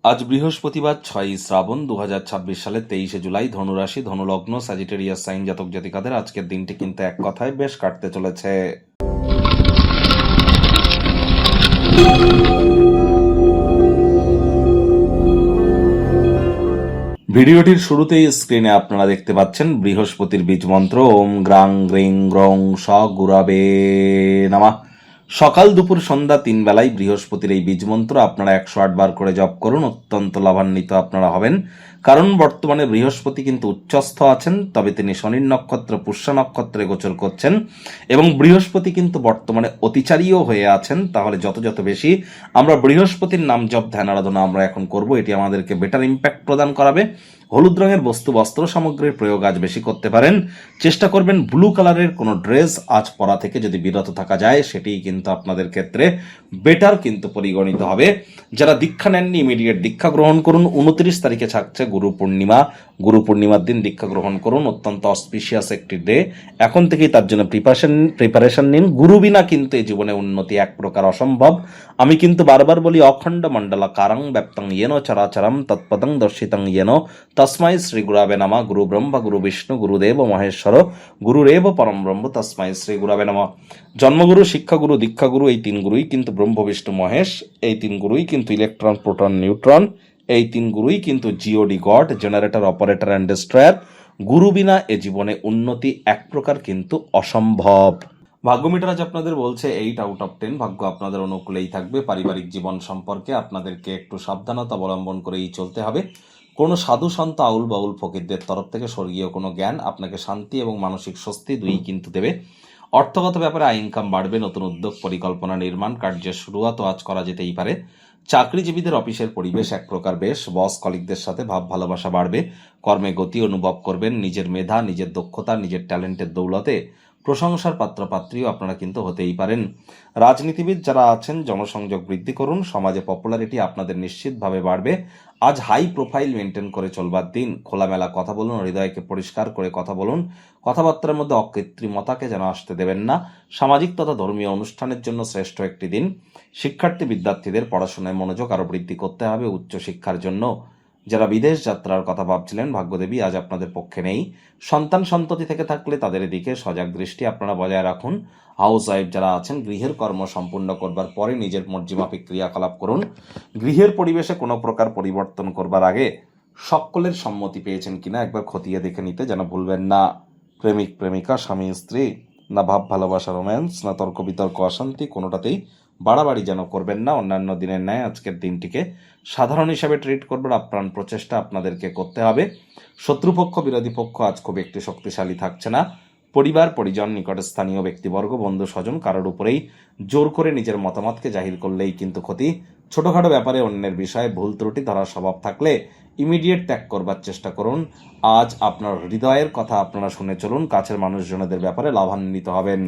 আজ বৃহস্পতিবার 6ই শ্রাবণ 2026 সালের 23শে জুলাই। ধনুরাশি, ধনুলগ্ন, স্যাজিটেরিয়াস সাইন জাতক জাতিকাদের আজকের দিনটি কিন্তু এক কথায় বেশ কাটতে চলেছে। ভিডিওটির শুরুতেই স্ক্রিনে আপনারা দেখতে পাচ্ছেন বৃহস্পতির বীজ মন্ত্র ওম গ্রাং গ্রিং গ্রং স গুরাবে নামা। সকাল দুপুর সন্ধ্যা 3 বেলায় বৃহস্পতির এই বীজ মন্ত্র আপনারা 108 বার করে জপ করুন, অত্যন্ত লাভান্বিত আপনারা হবেন। কারণ বর্তমানে বৃহস্পতি কিন্তু উচ্চস্থ আছেন, তবে তিনি শনির নক্ষত্র পুষ্যা নক্ষত্রে গোচর করছেন এবং বৃহস্পতি কিন্তু বর্তমানে অতিচারীও হয়ে আছেন। তাহলে যত যত বেশি আমরা বৃহস্পতির নাম জপ ধ্যান আরাধনা আমরা এখন করব, এটি আমাদেরকে বেটার ইম্প্যাক্ট প্রদান করাবে। হলুদ রঙের বস্তু বস্ত্র সামগ্রীর প্রয়োগ আজ বেশি করতে পারেন। চেষ্টা করবেন ব্লু কালারের কোনো ড্রেস আজ পরা থেকে যদি বিরত থাকা যায়, সেটিই কিন্তু আপনাদের ক্ষেত্রে বেটার কিন্তু পরিগণিত হবে। যারা দীক্ষা নেননি ইমিডিয়েট দীক্ষা গ্রহণ করুন। 29 তারিখে থাকছে গুরু পূর্ণিমা। গুরু পূর্ণিমার দিন দীক্ষা গ্রহণ করুন, অত্যন্ত অসপিশিয়াস একটি ডে। এখন থেকেই তার জন্য প্রিপারেশন নিন। গুরু বিনা কিন্তু এই জীবনে উন্নতি এক প্রকার অসম্ভব। আমি কিন্তু বারবার বলি, অখণ্ড মণ্ডলা কারং ব্যাপ্তং ইয়েন চরাচরম তৎপদং দর্শিতং ইয়েন তস্মাই শ্রী গুরাবে নামা। গুরু ব্রহ্মা গুরু বিষ্ণু গুরুদেব মহেশ্বর গুরুরেব পরম ব্রহ্ম তস্মাই শ্রী গুরাবে নামা। জন্মগুরু, শিক্ষাগুরু, দীক্ষাগুরু এই তিন গুরুই কিন্তু ব্রহ্ম বিষ্ণু মহেশ। এই তিন গুরুই কিন্তু ইলেকট্রন প্রোটন নিউট্রন। এই তিন গুরুই কিন্তু G O D God, generator operator and destroyer. গুরু বিনা এ জীবনে উন্নতি এক প্রকার কিন্তু অসম্ভব। ভাগ্য মিটার আজ আপনাদের বলছে 8 আউট অফ 10। ভাগ্য আপনাদের অনুকূলেই থাকবে। পারিবারিক জীবন সম্পর্কে আপনাদেরকে একটু সাবধানতা অবলম্বন করেই চলতে হবে। কোনো সাধু সন্ত আউল বাউল ফকিরদের তরফ থেকে স্বর্গীয় কোনো জ্ঞান আপনাকে শান্তি এবং মানসিক স্বস্তি দুই কিন্তু দেবে। অর্থগত ব্যাপারে আয় ইনকাম বাড়বে। নতুন উদ্যোগ, পরিকল্পনা, নির্মাণ কার্যের শুরুয়াতও আজ করা যেতেই পারে। চাকরিজীবীদের অফিসের পরিবেশ এক প্রকার বেশ। বস কলিগদের সাথে ভাব ভালোবাসা বাড়বে। কর্মে গতি অনুভব করবেন। নিজের মেধা, নিজের দক্ষতা, নিজের ট্যালেন্টের দৌলতে প্রশংসার পাত্রপাত্রীও আপনারা কিন্তু হতেই পারেন। রাজনীতিবিদ যারা আছেন জনসংযোগ বৃদ্ধি করুন। সমাজে পপুলারিটি আপনাদের নিশ্চিতভাবে বাড়বে। আজ হাই প্রোফাইল মেনটেন করে চলবার দিন। খোলামেলা কথা বলুন, হৃদয়কে পরিষ্কার করে কথা বলুন। কথাবার্তার মধ্যে অকৃত্রিমতাকে যেন আসতে দেবেন না। সামাজিক তথা ধর্মীয় অনুষ্ঠানের জন্য শ্রেষ্ঠ একটি দিন। শিক্ষার্থী বিদ্যার্থীদের পড়াশোনায় মনোযোগ আরও বৃদ্ধি করতে হবে উচ্চশিক্ষার জন্য। যারা বিদেশ যাত্রার কথা ভাবছিলেন, ভাগ্যদেবী আজ আপনাদের পক্ষে নেই। সন্তান সন্ততি থেকে থাকলে তাদের দিকে সজাগ দৃষ্টি আপনারা বজায় রাখুন। হাউস ওয়াইফ যারা আছেন, গৃহের কর্ম সম্পূর্ণ করবার পরে নিজের মর্জিমাফিক ক্রিয়াকলাপ করুন। গৃহের পরিবেশে কোনো প্রকার পরিবর্তন করবার আগে সকলের সম্মতি পেয়েছেন কিনা একবার খতিয়ে দেখে নিতে যেন ভুলবেন না। প্রেমিক প্রেমিকা, স্বামী স্ত্রী, না ভাব ভালোবাসা রোম্যান্স, না তর্ক বিতর্ক অশান্তি, কোনোটাতেই বাড়াবাড়ি যেন করবেন না। অন্যান্য দিনের ন্যায় আজকের দিনটিকে সাধারণ হিসাবে ট্রিট করবার আপ্রাণ প্রচেষ্টা আপনাদেরকে করতে হবে। শত্রুপক্ষ বিরোধী পক্ষ আজ খুব একটি শক্তিশালী থাকছে না। পরিবার পরিজন, নিকটে স্থানীয় ব্যক্তিবর্গ, বন্ধু স্বজন কারোর উপরেই জোর করে নিজের মতামতকে জাহির করলেই কিন্তু ক্ষতি। ছোটখাটো ব্যাপারে অন্যের বিষয়ে ভুল ত্রুটি ধরার স্বভাব থাকলে ইমিডিয়েট ত্যাগ করবার চেষ্টা করুন। আজ আপনার হৃদয়ের কথা আপনারা শুনে চলুন। কাছের মানুষজনদের ব্যাপারে লাভান্বিত হবেন।